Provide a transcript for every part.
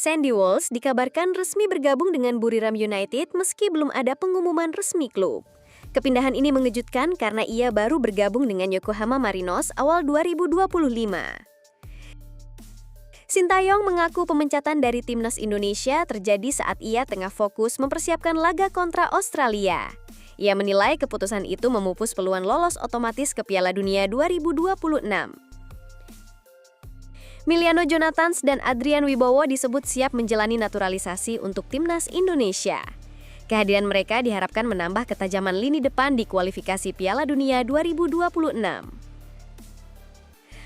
Sandy Walsh dikabarkan resmi bergabung dengan Buriram United meski belum ada pengumuman resmi klub. Kepindahan ini mengejutkan karena ia baru bergabung dengan Yokohama Marinos awal 2025. Sintayong mengaku pemecatan dari timnas Indonesia terjadi saat ia tengah fokus mempersiapkan laga kontra Australia. Ia menilai keputusan itu memupus peluang lolos otomatis ke Piala Dunia 2026. Miliano Jonathans dan Adrian Wibowo disebut siap menjalani naturalisasi untuk timnas Indonesia. Kehadiran mereka diharapkan menambah ketajaman lini depan di kualifikasi Piala Dunia 2026.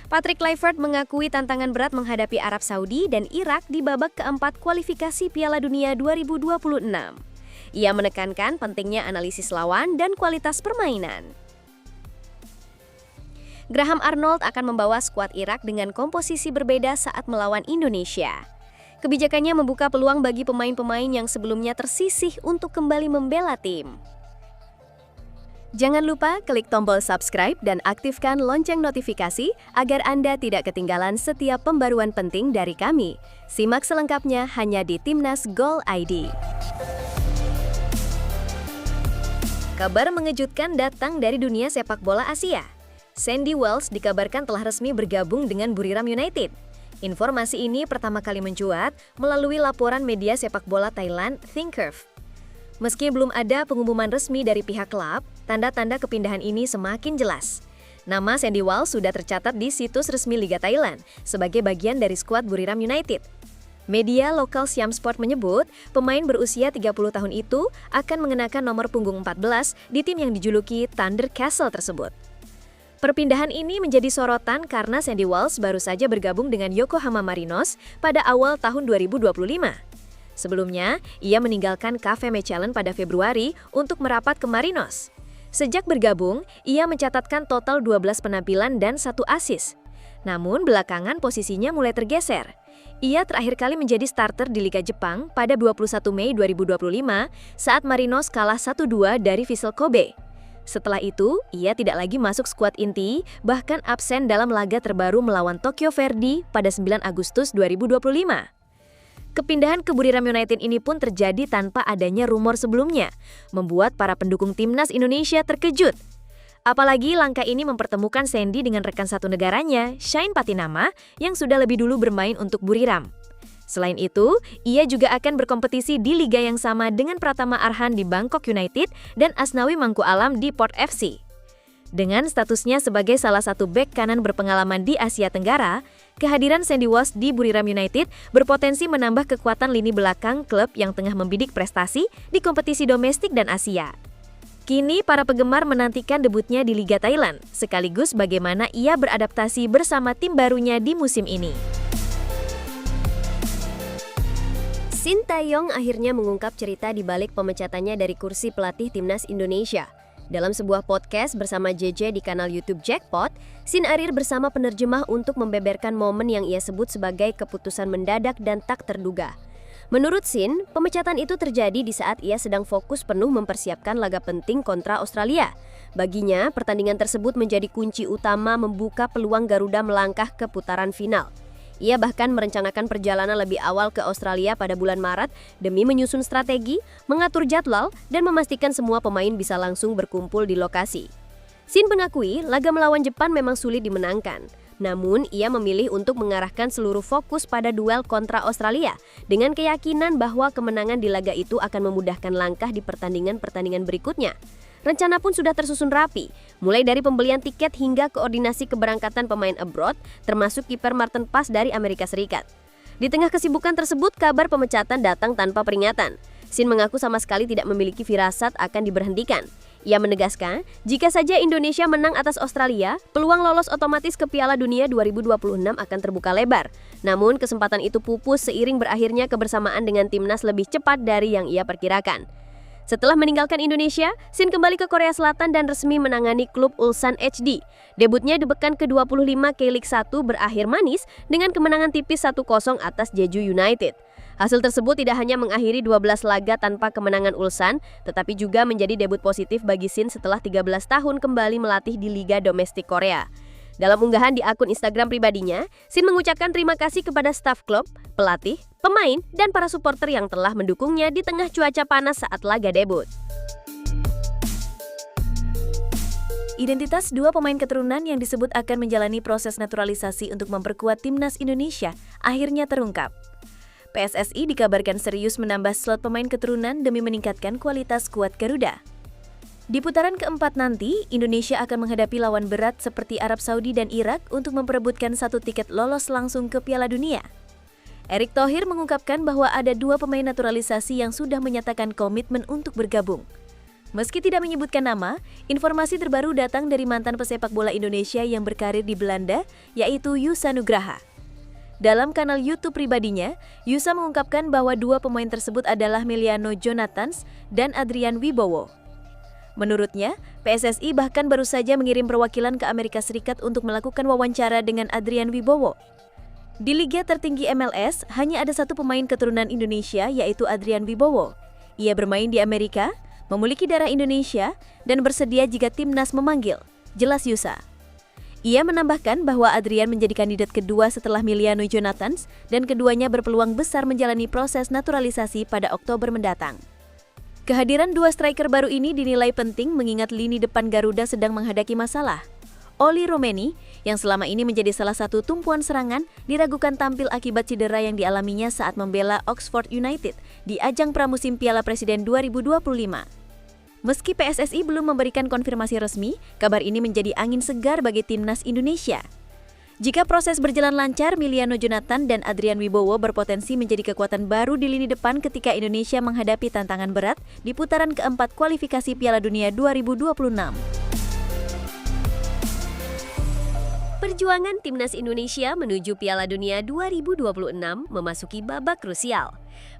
Patrick Kluivert mengakui tantangan berat menghadapi Arab Saudi dan Irak di babak keempat kualifikasi Piala Dunia 2026. Ia menekankan pentingnya analisis lawan dan kualitas permainan. Graham Arnold akan membawa skuad Irak dengan komposisi berbeda saat melawan Indonesia. Kebijakannya membuka peluang bagi pemain-pemain yang sebelumnya tersisih untuk kembali membela tim. Jangan lupa klik tombol subscribe dan aktifkan lonceng notifikasi agar Anda tidak ketinggalan setiap pembaruan penting dari kami. Simak selengkapnya hanya di Timnas Gol ID. Kabar mengejutkan datang dari dunia sepak bola Asia. Sandy Walsh dikabarkan telah resmi bergabung dengan Buriram United. Informasi ini pertama kali mencuat melalui laporan media sepak bola Thailand ThinkCurve. Meski belum ada pengumuman resmi dari pihak klub, tanda-tanda kepindahan ini semakin jelas. Nama Sandy Walsh sudah tercatat di situs resmi Liga Thailand sebagai bagian dari skuad Buriram United. Media lokal Siam Sport menyebut pemain berusia 30 tahun itu akan mengenakan nomor punggung 14 di tim yang dijuluki Thunder Castle tersebut. Perpindahan ini menjadi sorotan karena Sandy Walsh baru saja bergabung dengan Yokohama Marinos pada awal tahun 2025. Sebelumnya, ia meninggalkan KV Mechelen pada Februari untuk merapat ke Marinos. Sejak bergabung, ia mencatatkan total 12 penampilan dan 1 assist. Namun belakangan posisinya mulai tergeser. Ia terakhir kali menjadi starter di Liga Jepang pada 21 Mei 2025 saat Marinos kalah 1-2 dari Vissel Kobe. Setelah itu, ia tidak lagi masuk skuad inti, bahkan absen dalam laga terbaru melawan Tokyo Verdy pada 9 Agustus 2025. Kepindahan ke Buriram United ini pun terjadi tanpa adanya rumor sebelumnya, membuat para pendukung timnas Indonesia terkejut. Apalagi langkah ini mempertemukan Sandy dengan rekan satu negaranya, Shane Patinama, yang sudah lebih dulu bermain untuk Buriram. Selain itu, ia juga akan berkompetisi di liga yang sama dengan Pratama Arhan di Bangkok United dan Asnawi Mangku Alam di Port FC. Dengan statusnya sebagai salah satu bek kanan berpengalaman di Asia Tenggara, kehadiran Sandy Walsh di Buriram United berpotensi menambah kekuatan lini belakang klub yang tengah membidik prestasi di kompetisi domestik dan Asia. Kini para penggemar menantikan debutnya di Liga Thailand, sekaligus bagaimana ia beradaptasi bersama tim barunya di musim ini. Sintayong akhirnya mengungkap cerita di balik pemecatannya dari kursi pelatih timnas Indonesia. Dalam sebuah podcast bersama JJ di kanal YouTube Jackpot, Sin Arir bersama penerjemah untuk membeberkan momen yang ia sebut sebagai keputusan mendadak dan tak terduga. Menurut Sin, pemecatan itu terjadi di saat ia sedang fokus penuh mempersiapkan laga penting kontra Australia. Baginya, pertandingan tersebut menjadi kunci utama membuka peluang Garuda melangkah ke putaran final. Ia bahkan merencanakan perjalanan lebih awal ke Australia pada bulan Maret demi menyusun strategi, mengatur jadwal, dan memastikan semua pemain bisa langsung berkumpul di lokasi. Sin mengakui laga melawan Jepang memang sulit dimenangkan. Namun, ia memilih untuk mengarahkan seluruh fokus pada duel kontra Australia dengan keyakinan bahwa kemenangan di laga itu akan memudahkan langkah di pertandingan-pertandingan berikutnya. Rencana pun sudah tersusun rapi, mulai dari pembelian tiket hingga koordinasi keberangkatan pemain abroad, termasuk kiper Martin Paes dari Amerika Serikat. Di tengah kesibukan tersebut, kabar pemecatan datang tanpa peringatan. Sin mengaku sama sekali tidak memiliki firasat akan diberhentikan. Ia menegaskan, jika saja Indonesia menang atas Australia, peluang lolos otomatis ke Piala Dunia 2026 akan terbuka lebar. Namun, kesempatan itu pupus seiring berakhirnya kebersamaan dengan timnas lebih cepat dari yang ia perkirakan. Setelah meninggalkan Indonesia, Sin kembali ke Korea Selatan dan resmi menangani klub Ulsan HD. Debutnya di pekan ke-25 K-League 1 berakhir manis dengan kemenangan tipis 1-0 atas Jeju United. Hasil tersebut tidak hanya mengakhiri 12 laga tanpa kemenangan Ulsan, tetapi juga menjadi debut positif bagi Sin setelah 13 tahun kembali melatih di Liga Domestik Korea. Dalam unggahan di akun Instagram pribadinya, Sin mengucapkan terima kasih kepada staf klub, pelatih, pemain, dan para supporter yang telah mendukungnya di tengah cuaca panas saat laga debut. Identitas dua pemain keturunan yang disebut akan menjalani proses naturalisasi untuk memperkuat timnas Indonesia akhirnya terungkap. PSSI dikabarkan serius menambah slot pemain keturunan demi meningkatkan kualitas skuad Garuda. Di putaran keempat nanti, Indonesia akan menghadapi lawan berat seperti Arab Saudi dan Irak untuk memperebutkan satu tiket lolos langsung ke Piala Dunia. Erick Thohir mengungkapkan bahwa ada dua pemain naturalisasi yang sudah menyatakan komitmen untuk bergabung. Meski tidak menyebutkan nama, informasi terbaru datang dari mantan pesepak bola Indonesia yang berkarir di Belanda, yaitu Yusa Nugraha. Dalam kanal YouTube pribadinya, Yusa mengungkapkan bahwa dua pemain tersebut adalah Meliano Jonathans dan Adrian Wibowo. Menurutnya, PSSI bahkan baru saja mengirim perwakilan ke Amerika Serikat untuk melakukan wawancara dengan Adrian Wibowo. Di liga tertinggi MLS, hanya ada satu pemain keturunan Indonesia, yaitu Adrian Wibowo. Ia bermain di Amerika, memiliki darah Indonesia, dan bersedia jika timnas memanggil, jelas Yusa. Ia menambahkan bahwa Adrian menjadi kandidat kedua setelah Meliano Jonathans dan keduanya berpeluang besar menjalani proses naturalisasi pada Oktober mendatang. Kehadiran dua striker baru ini dinilai penting mengingat lini depan Garuda sedang menghadapi masalah. Oli Romeni, yang selama ini menjadi salah satu tumpuan serangan, diragukan tampil akibat cedera yang dialaminya saat membela Oxford United di ajang pramusim Piala Presiden 2025. Meski PSSI belum memberikan konfirmasi resmi, kabar ini menjadi angin segar bagi timnas Indonesia. Jika proses berjalan lancar, Meliano Jonathan dan Adrian Wibowo berpotensi menjadi kekuatan baru di lini depan ketika Indonesia menghadapi tantangan berat di putaran keempat kualifikasi Piala Dunia 2026. Perjuangan timnas Indonesia menuju Piala Dunia 2026 memasuki babak krusial.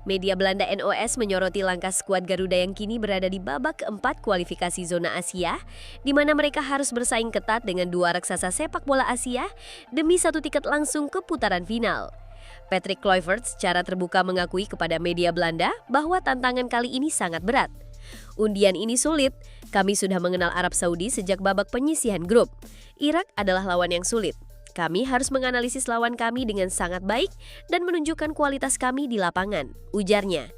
Media Belanda NOS menyoroti langkah skuad Garuda yang kini berada di babak keempat kualifikasi zona Asia, di mana mereka harus bersaing ketat dengan dua raksasa sepak bola Asia demi satu tiket langsung ke putaran final. Patrick Kluivert secara terbuka mengakui kepada media Belanda bahwa tantangan kali ini sangat berat. Undian ini sulit, kami sudah mengenal Arab Saudi sejak babak penyisihan grup. Irak adalah lawan yang sulit. Kami harus menganalisis lawan kami dengan sangat baik dan menunjukkan kualitas kami di lapangan, ujarnya.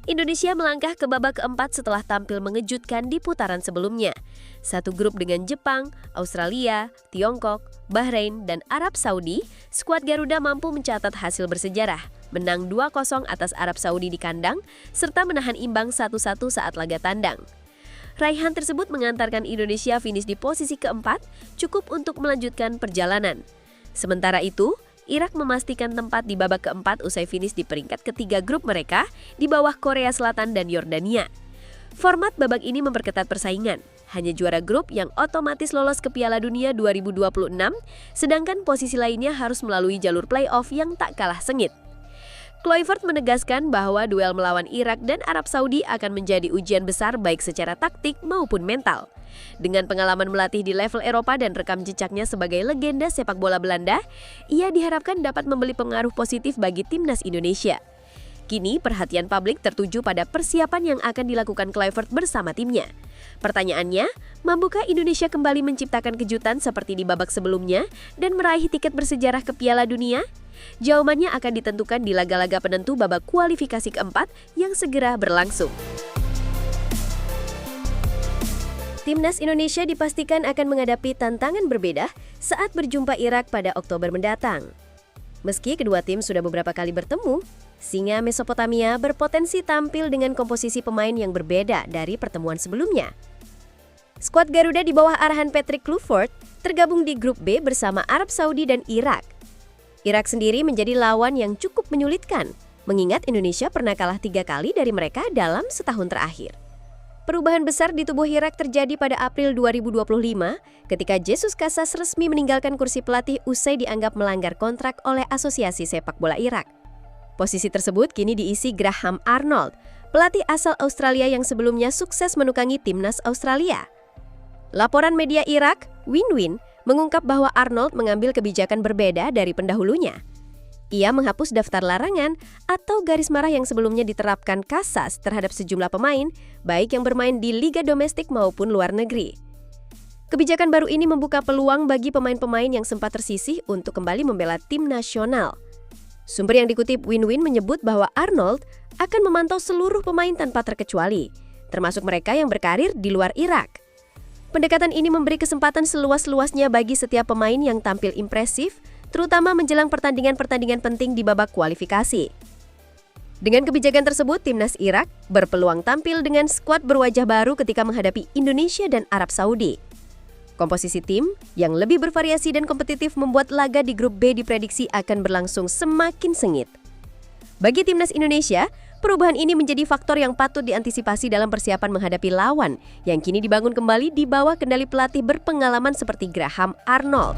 Indonesia melangkah ke babak keempat setelah tampil mengejutkan di putaran sebelumnya. Satu grup dengan Jepang, Australia, Tiongkok, Bahrain, dan Arab Saudi, skuad Garuda mampu mencatat hasil bersejarah, menang 2-0 atas Arab Saudi di kandang, serta menahan imbang 1-1 saat laga tandang. Raihan tersebut mengantarkan Indonesia finish di posisi keempat, cukup untuk melanjutkan perjalanan. Sementara itu, Irak memastikan tempat di babak keempat usai finish di peringkat ketiga grup mereka di bawah Korea Selatan dan Yordania. Format babak ini memperketat persaingan. Hanya juara grup yang otomatis lolos ke Piala Dunia 2026, sedangkan posisi lainnya harus melalui jalur play-off yang tak kalah sengit. Kluivert menegaskan bahwa duel melawan Irak dan Arab Saudi akan menjadi ujian besar baik secara taktik maupun mental. Dengan pengalaman melatih di level Eropa dan rekam jejaknya sebagai legenda sepak bola Belanda, ia diharapkan dapat memberi pengaruh positif bagi timnas Indonesia. Kini perhatian publik tertuju pada persiapan yang akan dilakukan Kluivert bersama timnya. Pertanyaannya, mampukah Indonesia kembali menciptakan kejutan seperti di babak sebelumnya dan meraih tiket bersejarah ke Piala Dunia? Jawabannya akan ditentukan di laga-laga penentu babak kualifikasi keempat yang segera berlangsung. Timnas Indonesia dipastikan akan menghadapi tantangan berbeda saat berjumpa Irak pada Oktober mendatang. Meski kedua tim sudah beberapa kali bertemu, Singa Mesopotamia berpotensi tampil dengan komposisi pemain yang berbeda dari pertemuan sebelumnya. Skuad Garuda di bawah arahan Patrick Kluivert tergabung di grup B bersama Arab Saudi dan Irak. Irak sendiri menjadi lawan yang cukup menyulitkan, mengingat Indonesia pernah kalah 3 kali dari mereka dalam setahun terakhir. Perubahan besar di tubuh Irak terjadi pada April 2025 ketika Jesus Casas resmi meninggalkan kursi pelatih usai dianggap melanggar kontrak oleh Asosiasi Sepak Bola Irak. Posisi tersebut kini diisi Graham Arnold, pelatih asal Australia yang sebelumnya sukses menukangi timnas Australia. Laporan media Irak, Win-Win, mengungkap bahwa Arnold mengambil kebijakan berbeda dari pendahulunya. Ia menghapus daftar larangan atau garis merah yang sebelumnya diterapkan Casas terhadap sejumlah pemain, baik yang bermain di liga domestik maupun luar negeri. Kebijakan baru ini membuka peluang bagi pemain-pemain yang sempat tersisih untuk kembali membela tim nasional. Sumber yang dikutip Win-Win menyebut bahwa Arnold akan memantau seluruh pemain tanpa terkecuali, termasuk mereka yang berkarir di luar Irak. Pendekatan ini memberi kesempatan seluas-luasnya bagi setiap pemain yang tampil impresif, terutama menjelang pertandingan-pertandingan penting di babak kualifikasi. Dengan kebijakan tersebut, timnas Irak berpeluang tampil dengan skuad berwajah baru ketika menghadapi Indonesia dan Arab Saudi. Komposisi tim yang lebih bervariasi dan kompetitif membuat laga di grup B diprediksi akan berlangsung semakin sengit. Bagi timnas Indonesia, perubahan ini menjadi faktor yang patut diantisipasi dalam persiapan menghadapi lawan yang kini dibangun kembali di bawah kendali pelatih berpengalaman seperti Graham Arnold.